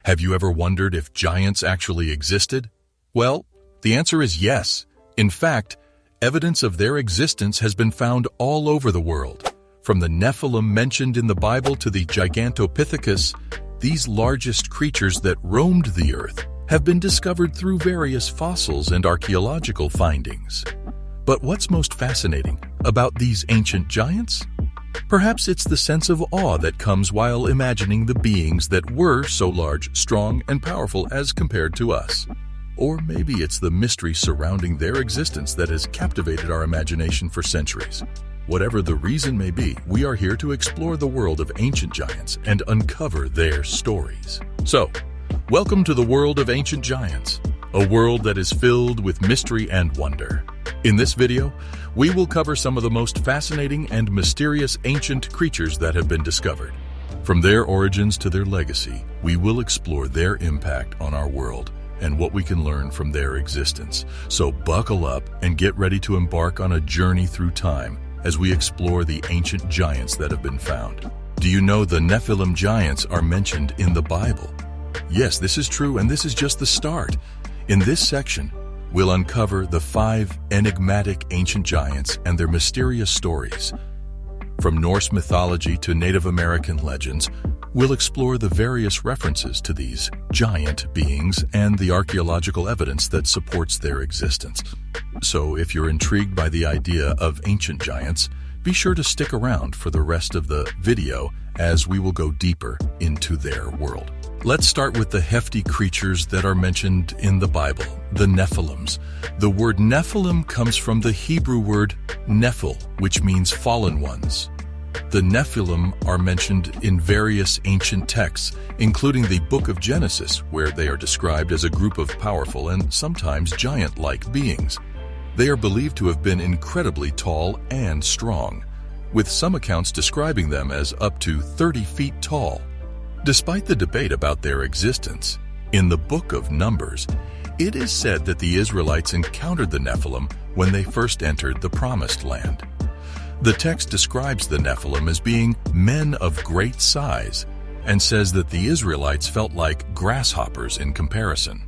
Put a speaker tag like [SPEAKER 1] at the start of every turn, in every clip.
[SPEAKER 1] Have you ever wondered if giants actually existed? Well, the answer is yes. In fact, evidence of their existence has been found all over the world. From the Nephilim mentioned in the Bible to the Gigantopithecus, these largest creatures that roamed the earth have been discovered through various fossils and archaeological findings. But what's most fascinating about these ancient giants? Perhaps it's the sense of awe that comes while imagining the beings that were so large, strong, and powerful as compared to us. Or maybe it's the mystery surrounding their existence that has captivated our imagination for centuries. Whatever the reason may be, we are here to explore the world of ancient giants and uncover their stories. So, welcome to the world of ancient giants, a world that is filled with mystery and wonder. In this video, we will cover some of the most fascinating and mysterious ancient creatures that have been discovered. From their origins to their legacy, we will explore their impact on our world and what we can learn from their existence. So buckle up and get ready to embark on a journey through time as we explore the ancient giants that have been found. Do you know the Nephilim giants are mentioned in the Bible? Yes, this is true, and this is just the start. In this section, we'll uncover the 5 enigmatic ancient giants and their mysterious stories. From Norse mythology to Native American legends, we'll explore the various references to these giant beings and the archaeological evidence that supports their existence. So if you're intrigued by the idea of ancient giants, be sure to stick around for the rest of the video as we will go deeper into their world. Let's start with the hefty creatures that are mentioned in the Bible, the Nephilims. The word Nephilim comes from the Hebrew word nephil, which means fallen ones. The Nephilim are mentioned in various ancient texts, including the Book of Genesis, where they are described as a group of powerful and sometimes giant-like beings. They are believed to have been incredibly tall and strong, with some accounts describing them as up to 30 feet tall. Despite the debate about their existence, in the Book of Numbers, it is said that the Israelites encountered the Nephilim when they first entered the Promised Land. The text describes the Nephilim as being men of great size and says that the Israelites felt like grasshoppers in comparison.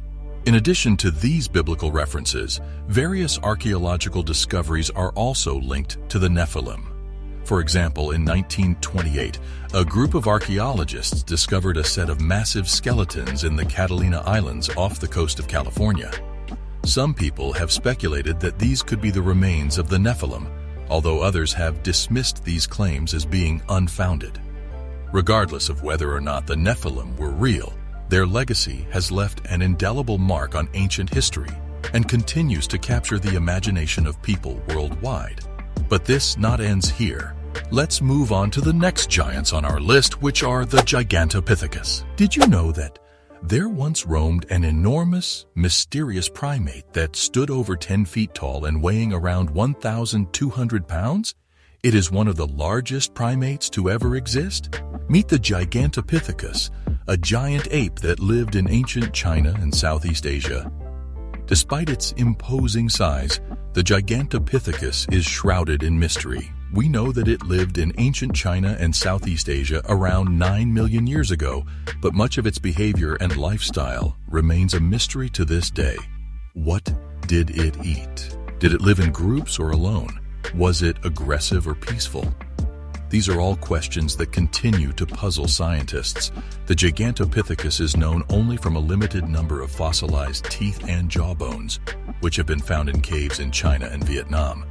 [SPEAKER 1] In addition to these biblical references, various archaeological discoveries are also linked to the Nephilim. For example, in 1928, a group of archaeologists discovered a set of massive skeletons in the Catalina Islands off the coast of California. Some people have speculated that these could be the remains of the Nephilim, although others have dismissed these claims as being unfounded. Regardless of whether or not the Nephilim were real, their legacy has left an indelible mark on ancient history and continues to capture the imagination of people worldwide. But this not ends here. Let's move on to the next giants on our list, which are the Gigantopithecus. Did you know that there once roamed an enormous, mysterious primate that stood over 10 feet tall and weighing around 1,200 pounds? It is one of the largest primates to ever exist. Meet the Gigantopithecus, a giant ape that lived in ancient China and Southeast Asia. Despite its imposing size, the Gigantopithecus is shrouded in mystery. We know that it lived in ancient China and Southeast Asia around 9 million years ago, but much of its behavior and lifestyle remains a mystery to this day. What did it eat? Did it live in groups or alone? Was it aggressive or peaceful? These are all questions that continue to puzzle scientists. The Gigantopithecus is known only from a limited number of fossilized teeth and jawbones, which have been found in caves in China and Vietnam.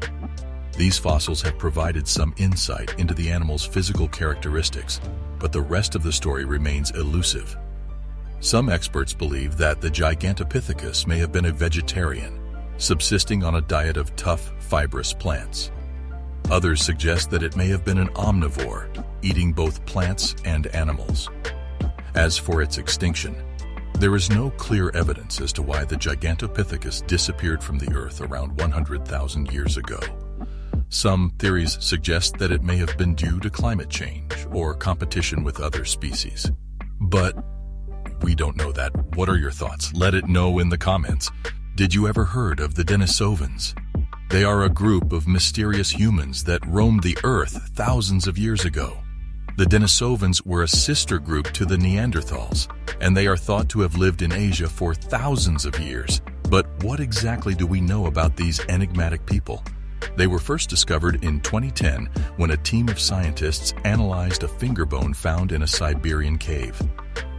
[SPEAKER 1] These fossils have provided some insight into the animal's physical characteristics, but the rest of the story remains elusive. Some experts believe that the Gigantopithecus may have been a vegetarian, subsisting on a diet of tough, fibrous plants. Others suggest that it may have been an omnivore, eating both plants and animals. As for its extinction, there is no clear evidence as to why the Gigantopithecus disappeared from the Earth around 100,000 years ago. Some theories suggest that it may have been due to climate change or competition with other species. But we don't know that. What are your thoughts? Let it know in the comments. Did you ever heard of the Denisovans? They are a group of mysterious humans that roamed the Earth thousands of years ago. The Denisovans were a sister group to the Neanderthals, and they are thought to have lived in Asia for thousands of years. But what exactly do we know about these enigmatic people? They were first discovered in 2010 when a team of scientists analyzed a finger bone found in a Siberian cave.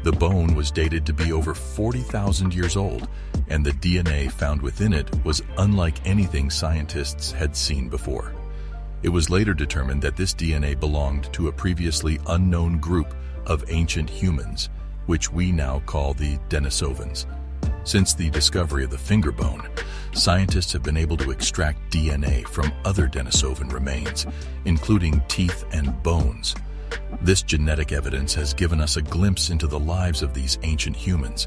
[SPEAKER 1] The bone was dated to be over 40,000 years old, and the DNA found within it was unlike anything scientists had seen before. It was later determined that this DNA belonged to a previously unknown group of ancient humans, which we now call the Denisovans. Since the discovery of the finger bone, scientists have been able to extract DNA from other Denisovan remains, including teeth and bones. This genetic evidence has given us a glimpse into the lives of these ancient humans.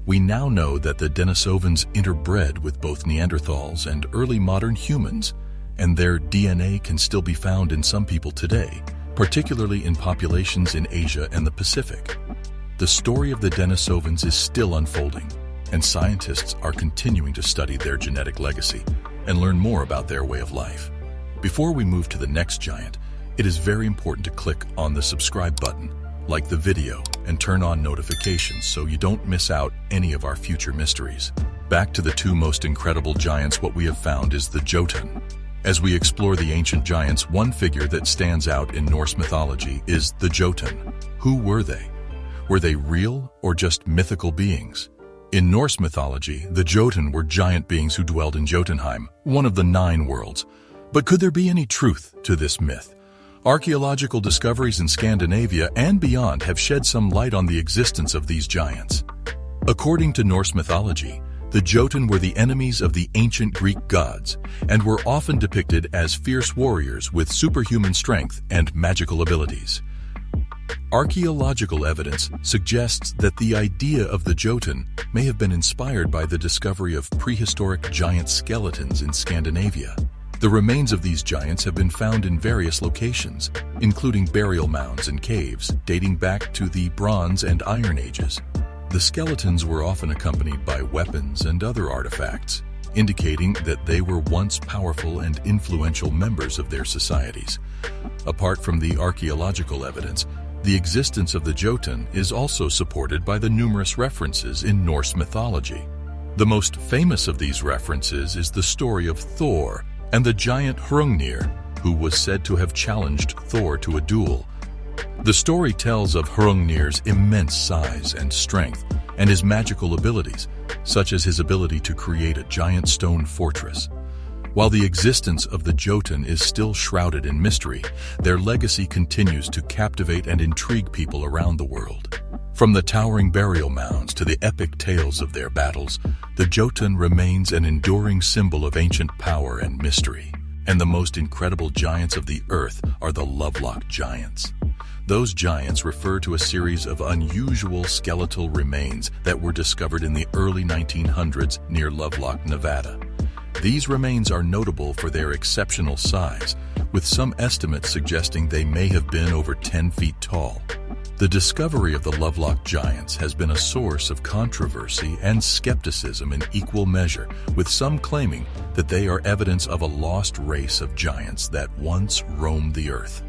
[SPEAKER 1] We now know that the Denisovans interbred with both Neanderthals and early modern humans, and their DNA can still be found in some people today, particularly in populations in Asia and the Pacific. The story of the Denisovans is still unfolding, and scientists are continuing to study their genetic legacy and learn more about their way of life. Before we move to the next giant, it is very important to click on the subscribe button, like the video, and turn on notifications so you don't miss out any of our future mysteries. Back to the two most incredible giants, what we have found is the Jotun. As we explore the ancient giants, one figure that stands out in Norse mythology is the Jotun. Who were they? Were they real or just mythical beings? In Norse mythology, the Jotun were giant beings who dwelled in Jotunheim, one of the 9 worlds. But could there be any truth to this myth? Archaeological discoveries in Scandinavia and beyond have shed some light on the existence of these giants. According to Norse mythology, the Jotun were the enemies of the ancient Greek gods and were often depicted as fierce warriors with superhuman strength and magical abilities. Archaeological evidence suggests that the idea of the Jotun may have been inspired by the discovery of prehistoric giant skeletons in Scandinavia. The remains of these giants have been found in various locations, including burial mounds and caves dating back to the Bronze and Iron Ages. The skeletons were often accompanied by weapons and other artifacts, indicating that they were once powerful and influential members of their societies. Apart from the archaeological evidence, the existence of the Jotun is also supported by the numerous references in Norse mythology. The most famous of these references is the story of Thor and the giant Hrungnir, who was said to have challenged Thor to a duel. The story tells of Hrungnir's immense size and strength and his magical abilities, such as his ability to create a giant stone fortress. While the existence of the Jotun is still shrouded in mystery, their legacy continues to captivate and intrigue people around the world. From the towering burial mounds to the epic tales of their battles, the Jotun remains an enduring symbol of ancient power and mystery. And the most incredible giants of the earth are the Lovelock giants. Those giants refer to a series of unusual skeletal remains that were discovered in the early 1900s near Lovelock, Nevada. These remains are notable for their exceptional size, with some estimates suggesting they may have been over 10 feet tall. The discovery of the Lovelock giants has been a source of controversy and skepticism in equal measure, with some claiming that they are evidence of a lost race of giants that once roamed the earth.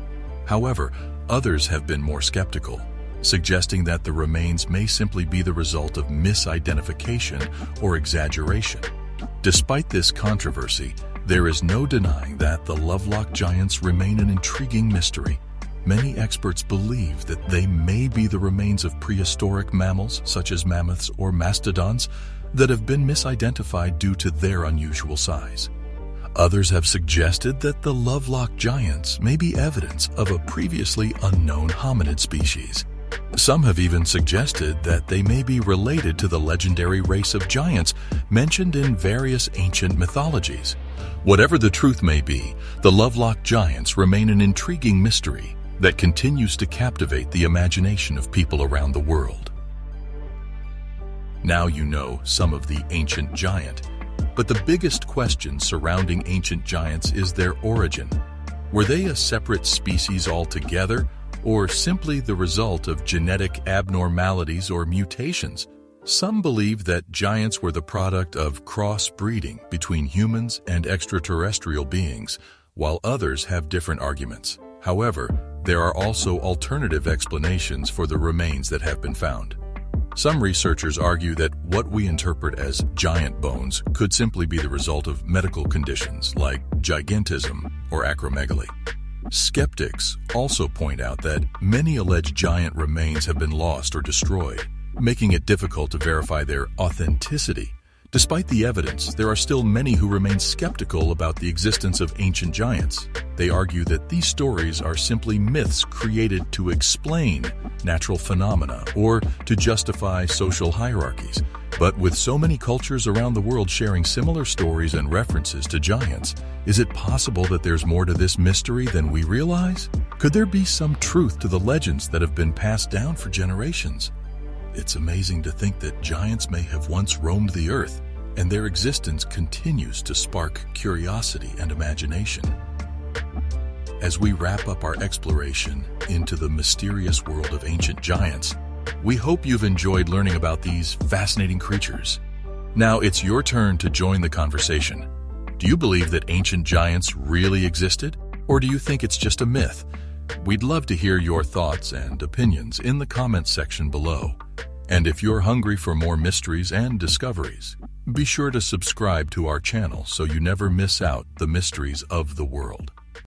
[SPEAKER 1] However, others have been more skeptical, suggesting that the remains may simply be the result of misidentification or exaggeration. Despite this controversy, there is no denying that the Lovelock giants remain an intriguing mystery. Many experts believe that they may be the remains of prehistoric mammals, such as mammoths or mastodons, that have been misidentified due to their unusual size. Others have suggested that the Lovelock giants may be evidence of a previously unknown hominid species. Some have even suggested that they may be related to the legendary race of giants mentioned in various ancient mythologies. Whatever the truth may be, the Lovelock giants remain an intriguing mystery that continues to captivate the imagination of people around the world. Now you know some of the ancient giant, but the biggest question surrounding ancient giants is their origin. Were they a separate species altogether, or simply the result of genetic abnormalities or mutations? Some believe that giants were the product of crossbreeding between humans and extraterrestrial beings, while others have different arguments. However, There are also alternative explanations for the remains that have been found. Some researchers argue that what we interpret as giant bones could simply be the result of medical conditions like gigantism or acromegaly. Skeptics also point out that many alleged giant remains have been lost or destroyed, making it difficult to verify their authenticity. Despite the evidence, there are still many who remain skeptical about the existence of ancient giants. They argue that these stories are simply myths created to explain natural phenomena or to justify social hierarchies. But with so many cultures around the world sharing similar stories and references to giants, is it possible that there's more to this mystery than we realize? Could there be some truth to the legends that have been passed down for generations? It's amazing to think that giants may have once roamed the earth, and their existence continues to spark curiosity and imagination. As we wrap up our exploration into the mysterious world of ancient giants, we hope you've enjoyed learning about these fascinating creatures. Now it's your turn to join the conversation. Do you believe that ancient giants really existed, or do you think it's just a myth? We'd love to hear your thoughts and opinions in the comments section below. And if you're hungry for more mysteries and discoveries, be sure to subscribe to our channel so you never miss out the mysteries of the world.